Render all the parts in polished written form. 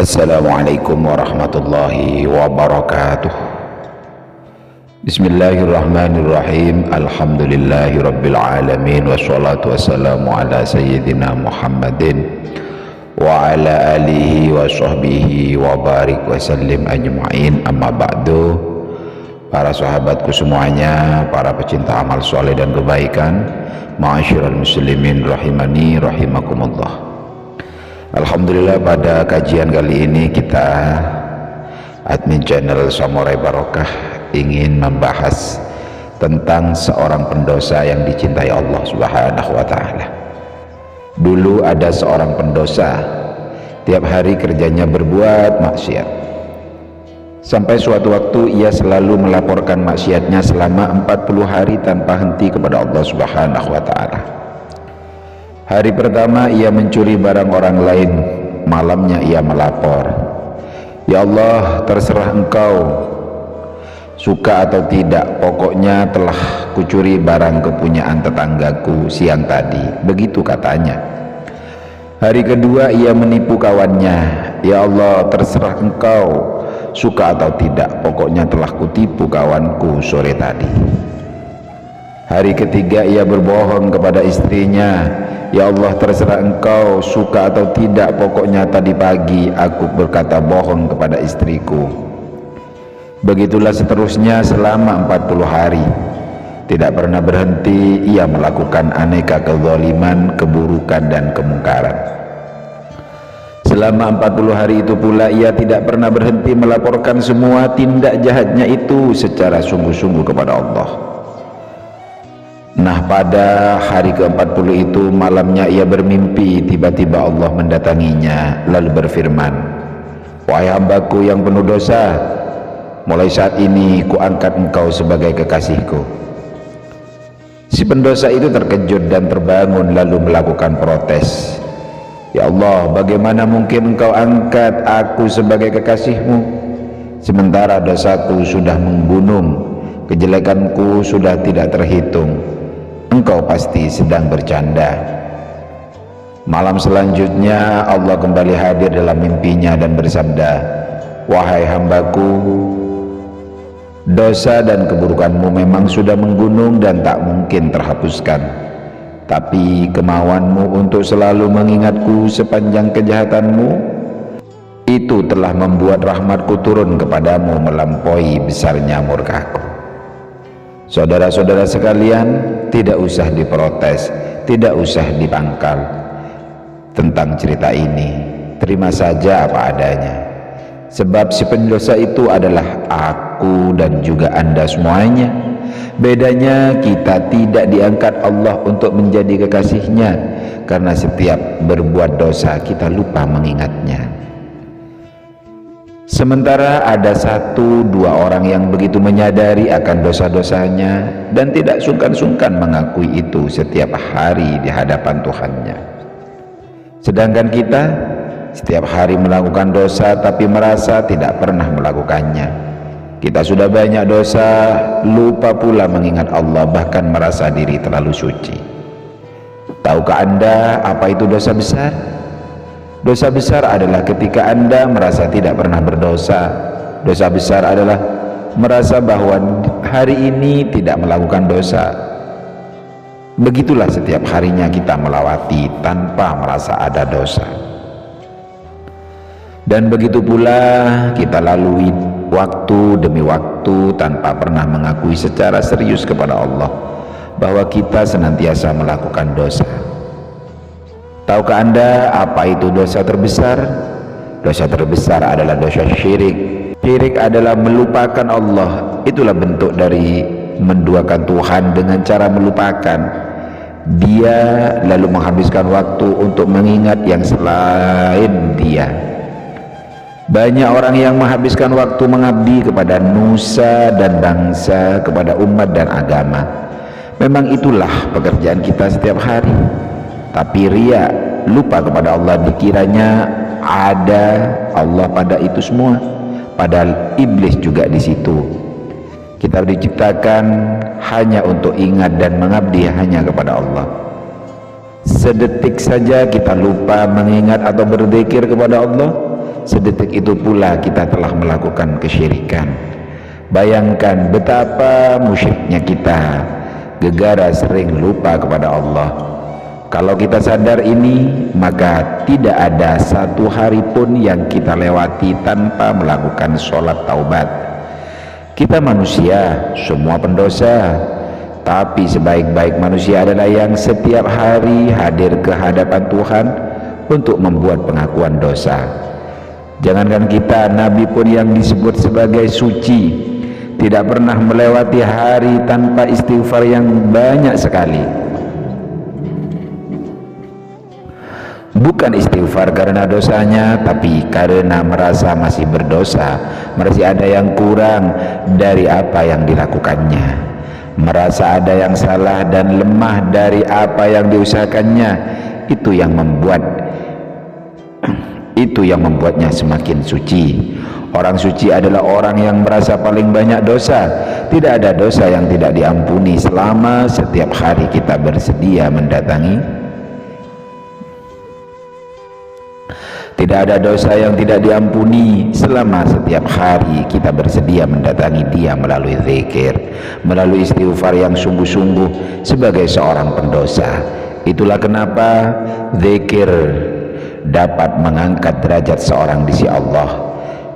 Assalamualaikum warahmatullahi wabarakatuh. Bismillahirrahmanirrahim. Alhamdulillahi rabbil alamin. Wassalatu wassalamu ala sayyidina Muhammadin wa ala alihi wa sahbihi wa barik wa sallim ajma'in. Amma ba'du. Para sahabatku semuanya, para pecinta amal soleh dan kebaikan, ma'asyiral muslimin rahimani rahimakumullah. Alhamdulillah, pada kajian kali ini kita admin channel Samurai Barokah ingin membahas tentang seorang pendosa yang dicintai Allah Subhanahu wa ta'ala. Dulu ada seorang pendosa, tiap hari kerjanya berbuat maksiat. Sampai suatu waktu ia selalu melaporkan maksiatnya selama 40 hari tanpa henti kepada Allah Subhanahu wa ta'ala. Hari pertama ia mencuri barang orang lain, malamnya ia melapor, "Ya Allah, terserah Engkau, suka atau tidak, pokoknya telah kucuri barang kepunyaan tetanggaku siang tadi." Begitu katanya. Hari kedua ia menipu kawannya, "Ya Allah, terserah Engkau, suka atau tidak, pokoknya telah kutipu kawanku sore tadi." Hari ketiga ia berbohong kepada istrinya, "Ya Allah, terserah Engkau, suka atau tidak, pokoknya tadi pagi aku berkata bohong kepada istriku." Begitulah seterusnya selama 40 hari. Tidak pernah berhenti ia melakukan aneka kezaliman, keburukan dan kemungkaran. Selama 40 hari itu pula ia tidak pernah berhenti melaporkan semua tindak jahatnya itu secara sungguh-sungguh kepada Allah. Nah, pada hari ke-40 itu malamnya ia bermimpi, tiba-tiba Allah mendatanginya lalu berfirman, "Wahai hambaku yang penuh dosa, mulai saat ini kuangkat engkau sebagai kekasihku." Si pendosa itu terkejut dan terbangun lalu melakukan protes, "Ya Allah, bagaimana mungkin engkau angkat aku sebagai kekasihmu, sementara dosaku sudah menggunung, kejelekanku sudah tidak terhitung. Engkau pasti sedang bercanda." Malam selanjutnya Allah kembali hadir dalam mimpinya dan bersabda, "Wahai hambaku, dosa dan keburukanmu memang sudah menggunung dan tak mungkin terhapuskan. Tapi kemauanmu untuk selalu mengingatku sepanjang kejahatanmu, itu telah membuat rahmatku turun kepadamu melampaui besarnya murkaku." Saudara-saudara sekalian, tidak usah diprotes, tidak usah dipangkal tentang cerita ini. Terima saja apa adanya. Sebab si pendosa itu adalah aku dan juga Anda semuanya. Bedanya kita tidak diangkat Allah untuk menjadi kekasihnya, karena setiap berbuat dosa kita lupa mengingatnya. Sementara ada 1-2 orang yang begitu menyadari akan dosa-dosanya dan tidak sungkan-sungkan mengakui itu setiap hari di hadapan Tuhannya. Sedangkan kita setiap hari melakukan dosa tapi merasa tidak pernah melakukannya. Kita sudah banyak dosa, lupa pula mengingat Allah, bahkan merasa diri terlalu suci. Tahukah Anda apa itu dosa besar? Dosa besar adalah ketika Anda merasa tidak pernah berdosa. Dosa besar adalah merasa bahwa hari ini tidak melakukan dosa. Begitulah setiap harinya kita melewati tanpa merasa ada dosa. Dan begitu pula kita lalui waktu demi waktu tanpa pernah mengakui secara serius kepada Allah bahwa kita senantiasa melakukan dosa. Tahukah Anda apa itu dosa terbesar? Dosa terbesar adalah dosa syirik. Syirik adalah melupakan Allah. Itulah bentuk dari menduakan Tuhan dengan cara melupakan Dia lalu menghabiskan waktu untuk mengingat yang selain Dia. Banyak orang yang menghabiskan waktu mengabdi kepada nusa dan bangsa, kepada umat dan agama. Memang itulah pekerjaan kita setiap hari. Tapi ria, lupa kepada Allah, dikiranya ada Allah pada itu semua, padahal iblis juga di situ. Kita diciptakan hanya untuk ingat dan mengabdi hanya kepada Allah. Sedetik saja kita lupa mengingat atau berzikir kepada Allah, sedetik itu pula kita telah melakukan kesyirikan. Bayangkan betapa musyriknya kita, gegara sering lupa kepada Allah. Kalau kita sadar ini, maka tidak ada satu hari pun yang kita lewati tanpa melakukan sholat taubat. Kita manusia, semua pendosa, tapi sebaik-baik manusia adalah yang setiap hari hadir ke hadapan Tuhan untuk membuat pengakuan dosa. Jangankan kita, Nabi pun yang disebut sebagai suci tidak pernah melewati hari tanpa istighfar yang banyak sekali. Bukan istighfar karena dosanya, tapi karena merasa masih berdosa, merasa ada yang kurang dari apa yang dilakukannya, merasa ada yang salah dan lemah dari apa yang diusahakannya. Itu yang membuatnya semakin suci. Orang suci adalah orang yang merasa paling banyak dosa. Tidak ada dosa yang tidak diampuni selama setiap hari kita bersedia mendatangi. Tidak ada dosa yang tidak diampuni selama setiap hari kita bersedia mendatangi Dia melalui zikir, melalui istighfar yang sungguh-sungguh sebagai seorang pendosa. Itulah kenapa zikir dapat mengangkat derajat seorang di sisi Allah.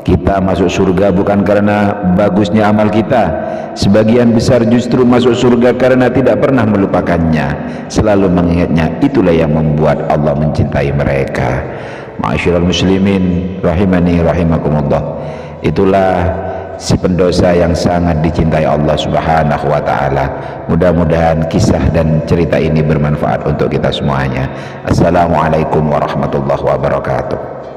Kita masuk surga bukan karena bagusnya amal kita. Sebagian besar justru masuk surga karena tidak pernah melupakannya, selalu mengingatnya. Itulah yang membuat Allah mencintai mereka. Ma'asyiral muslimin rahimani rahimakumullah. Itulah si pendosa yang sangat dicintai Allah Subhanahu wa taala. Mudah-mudahan kisah dan cerita ini bermanfaat untuk kita semuanya. Assalamualaikum warahmatullahi wabarakatuh.